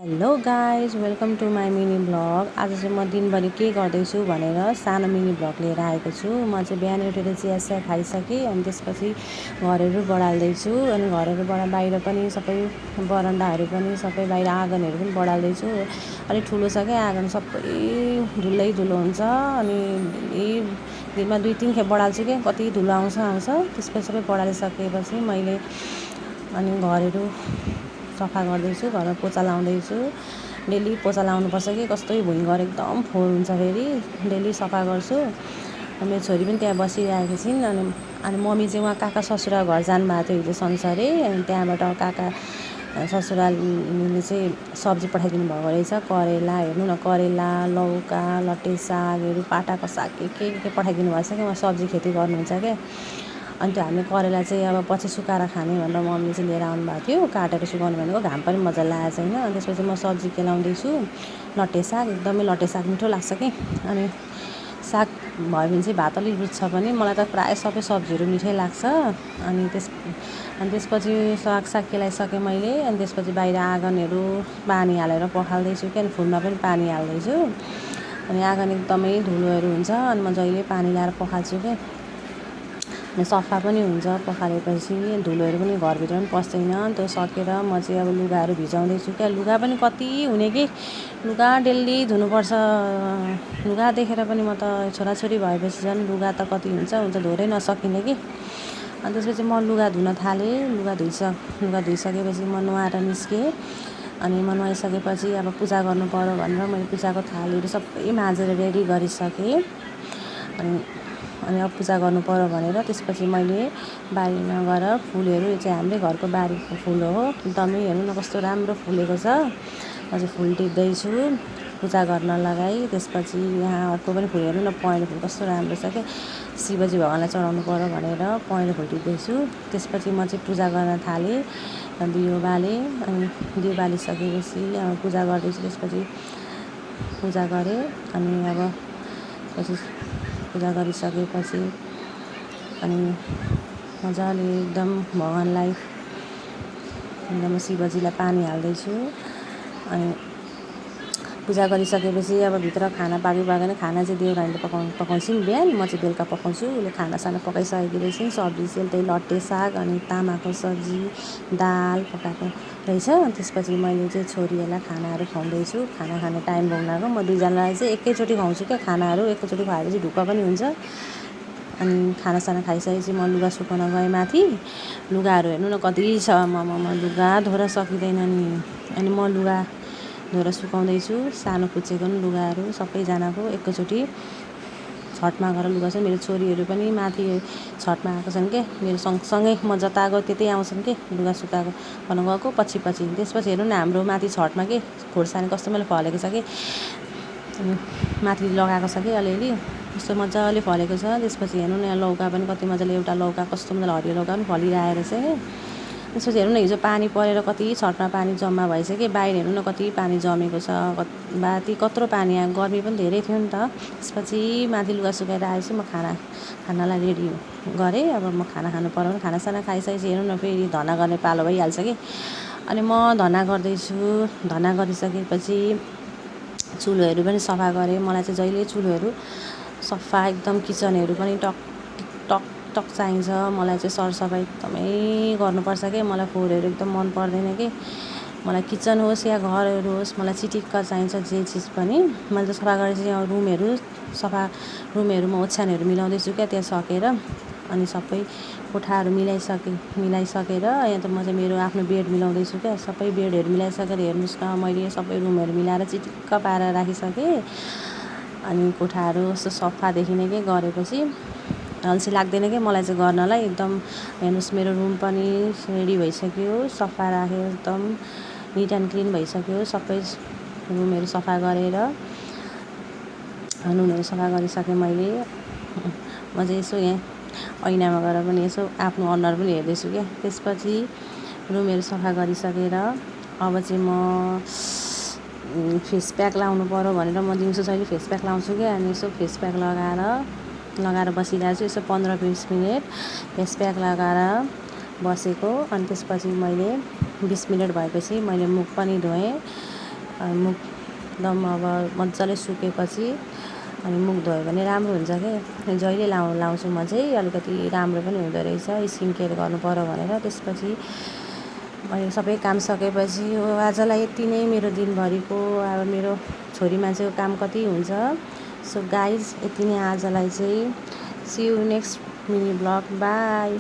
Hello guys, welcome to my mini blog. आज चाहिँ म दिनभरि के गर्दैछु भनेर सानो मिनी ब्लग लिएर आएको छु। म चाहिँ बिहान उठेर चिया खाइसकेँ अनि त्यसपछि घरहरू बढाल्दैछु अनि घरहरूबाट बाहिर पनि सबै बरन्डाहरू पनि सबै बाहिर आँगनहरू पनि बढाल्दैछु। अलिक ठुलो छ क्या आँगन, सबै धुलो हुन्छ अनि दिनमा 2-3 खेप बढाल्छु क्या, कति धुलो आउँछ। त्यसपछि सबै बढालिसकेपछि मैले अनि घरहरू सफा गर्दैछु, घरमा पोचा लाउँदैछु। डेली पोचा लाउनुपर्छ कि कस्तो भुइँ घर एकदम फोहोर हुन्छ, फेरि डेली सफा गर्छु। मेरो छोरी पनि त्यहाँ बसिरहेको छिन् अनि मम्मी चाहिँ उहाँ काका ससुरा घर जानुभएको थियो हिजो शनिबार। अनि त्यहाँबाट काका ससुराले चाहिँ सब्जी पठाइदिनु भएको रहेछ, करेला, हेर्नु न, करेला, लौका, लट्टे सागहरू, पाटाको साग के पठाइदिनु भएको छ क्या। उहाँ सब्जी खेती गर्नुहुन्छ क्या। अनि त्यो हामीले करेला चाहिँ अब पछि सुकाएर खाने भनेर मम्मीले चाहिँ लिएर आउनुभएको थियो, काटेर सुकाउनु भनेको। घाम पनि मजाले लागेको छैन। अनि त्यसपछि म सब्जी केलाउँदैछु, लट्टे साग। एकदमै लट्टे साग मिठो लाग्छ कि। अनि साग भयो भने चाहिँ भात अलिक रुच्छ पनि। मलाई त प्रायः सबै सब्जीहरू मिठै लाग्छ। अनि त्यसपछि साग केलाइसकेँ मैले। अनि त्यसपछि बाहिर आँगनहरू पानी हालेर पखाल्दैछु क्या। अनि फुलमा पनि पानी हाल्दैछु। अनि आँगन एकदमै धुलोहरू हुन्छ अनि म जहिले पानी ल्याएर पखाल्छु क्या। सफा पनि हुन्छ पखालेपछि, धुलोहरू पनि घरभित्र पनि पस्दैन। त्यो सकेर म चाहिँ अब लुगाहरू भिजाउँदैछु क्या। लुगा पनि कति हुने कि, लुगा डेली धुनुपर्छ। लुगा देखेर पनि म त छोराछोरी भएपछि झन् लुगा त कति हुन्छ धोरै नसकिने कि। अनि त्यसपछि म लुगा धुन थालेँ। लुगा धोइसकेपछि म नुहाएर निस्केँ। अनि म नुहाइसकेपछि अब पूजा गर्नु पर्यो भनेर मैले पूजाको थालीहरू सबै माझेर रेडी गरिसकेँ। अनि अब पूजा गर्नु पर्यो भनेर त्यसपछि मैले बारीमा गएर फुलहरू, यो चाहिँ हाम्रै घरको बारीको फुल हो, एकदमै हेर्नु न कस्तो राम्रो फुलेको छ। म चाहिँ फुल टिप्दैछु पूजा गर्न लगाई। त्यसपछि यहाँ अर्को पनि फुल, हेर्नु न, पहेँलो फुल कस्तो राम्रो छ क्या। शिवजी भगवानलाई चढाउनु पर्यो भनेर पहेँलो फुल टिप्दैछु। त्यसपछि म चाहिँ पूजा गर्न थालेँ, दियो बालेँ। अनि दियो बालिसकेपछि अब पूजा गर्दैछु। त्यसपछि पूजा गरेँ अनि अब पछि पूजा गरिसकेपछि अनि मजाले एकदम भगवानलाई, एकदम शिवजीलाई पानी हाल्दैछु। अनि पूजा गरिसकेपछि अब भित्र खाना पाकिने, खाना चाहिँ देउरानीले पकाउँछिन् बिहान, म चाहिँ बेलुका पकाउँछु। उसले खानासाना पकाइसकेको रहेछन्। सब्जी चाहिँ त्यही लट्टे साग अनि तामाको सब्जी, दाल पकाएको रहेछ। त्यसपछि मैले चाहिँ छोरीहरूलाई खानाहरू खुवाउँदैछु। खाना खाने टाइम बनाएको म दुईजनालाई चाहिँ एकैचोटि खुवाउँछु क्या। खानाहरू एकैचोटि खुवाएपछि ढुक्क पनि हुन्छ। अनि खानासाना खाइसकेपछि म लुगा सुकाउन गएँ माथि। लुगाहरू हेर्नु न कति छ, लुगा धोएर सकिँदैन नि। अनि म लुगा धोएर सुकाउँदैछु, सानो पुच्चेको पनि लुगाहरू सबैजनाको एकैचोटि छतमा गएर लुगा छ। मेरो छोरीहरू पनि माथि छतमा आएको छन् क्या। मेरो सँगसँगै म जता गयो त्यतै आउँछन् कि, लुगा सुकाएको भन्न गएको पछि। त्यसपछि हेर्नु न, हाम्रो माथि छतमा के खोर्सानी कस्तो मैले फलेको छ कि, माथि लगाएको छ कि अलिअलि कस्तो मजाले फलेको छ। त्यसपछि हेर्नु न, यहाँ लौका पनि कति मजाले, एउटा लौका कस्तो मजाले हरियो लौका पनि फलिरहेको रहेछ कि। त्यसपछि हेर्नु न, हिजो पानी परेर कति छतमा पानी जम्मा भएछ कि। बाहिर हेर्नु न कति पानी जमेको छ, माथि कत्रो पानी आयो, गर्मी पनि धेरै थियो नि त। त्यसपछि माथि लुगा सुकाएर आएपछि म खानालाई रेडी गरेँ। अब म खाना खानु पर्यो भने खानासाना खाइसकेपछि हेर्नु न, फेरि धना गर्ने पालो भइहाल्छ कि। अनि म धना गर्दैछु। धना गरिसकेपछि चुलोहरू पनि सफा गरेँ। मलाई चाहिँ जहिले चुलोहरू सफा, एकदम किचनहरू पनि टक चाहिन्छ। मलाई चाहिँ सरसफाइ एकदमै गर्नुपर्छ कि। मलाई फोहोरहरू एकदम मन पर्दैन कि। मलाई किचन होस् या घरहरू होस्, मलाई चिटिक्क चाहिन्छ जे चिज पनि। मैले त सफा गरेपछि यहाँ रुमहरूमा ओछ्यानहरू मिलाउँदैछु क्या, त्यहाँ सकेर। अनि सबै कोठाहरू मिलाइसकेर यहाँ त म चाहिँ मेरो आफ्नो बेड मिलाउँदैछु क्या। सबै बेडहरू मिलाइसकेर हेर्नुहोस् न, मैले सबै रुमहरू मिलाएर चिटिक्क पारेर राखिसकेँ। अनि कोठाहरू यस्तो सफा देखिने के गरेपछि अल्छी लाग्दैन कि मलाई चाहिँ गर्नलाई। एकदम हेर्नुहोस्, मेरो रुम पनि रेडी भइसक्यो, सफा राखेँ, एकदम निट एन्ड क्लिन भइसक्यो। सबै रुमहरू सफा गरेर रुमहरू सफा गरिसकेँ मैले। म चाहिँ यसो यहाँ ऐनामा गएर पनि यसो आफ्नो अनुहार पनि हेर्दैछु क्या। त्यसपछि रुमहरू सफा गरिसकेर अब चाहिँ म फेस प्याक लाउनु पर्यो भनेर म दिउँसो जहिले फेस प्याक लाउँछु क्या। अनि यसो फेस प्याक लगाएर बसिरहेको छु। यसो 15-20 मिनट फेस प्याक लगाएर बसेको। अनि त्यसपछि मैले 20 मिनट भएपछि मैले मुख पनि धोएँ। मुख एकदम अब मजाले सुकेपछि अनि मुख धोयो भने राम्रो हुन्छ के। जहिले लाउँछु म चाहिँ, अलिकति राम्रो पनि हुँदो रहेछ स्किन केयर गर्नु पर्यो भनेर। त्यसपछि मैले सबै काम सकेपछि आजलाई यति नै मेरो दिनभरिको। अब मेरो छोरी मान्छेको काम कति हुन्छ। सो गाइज यति नै आजलाई चाहिँ। See you next mini blog, by.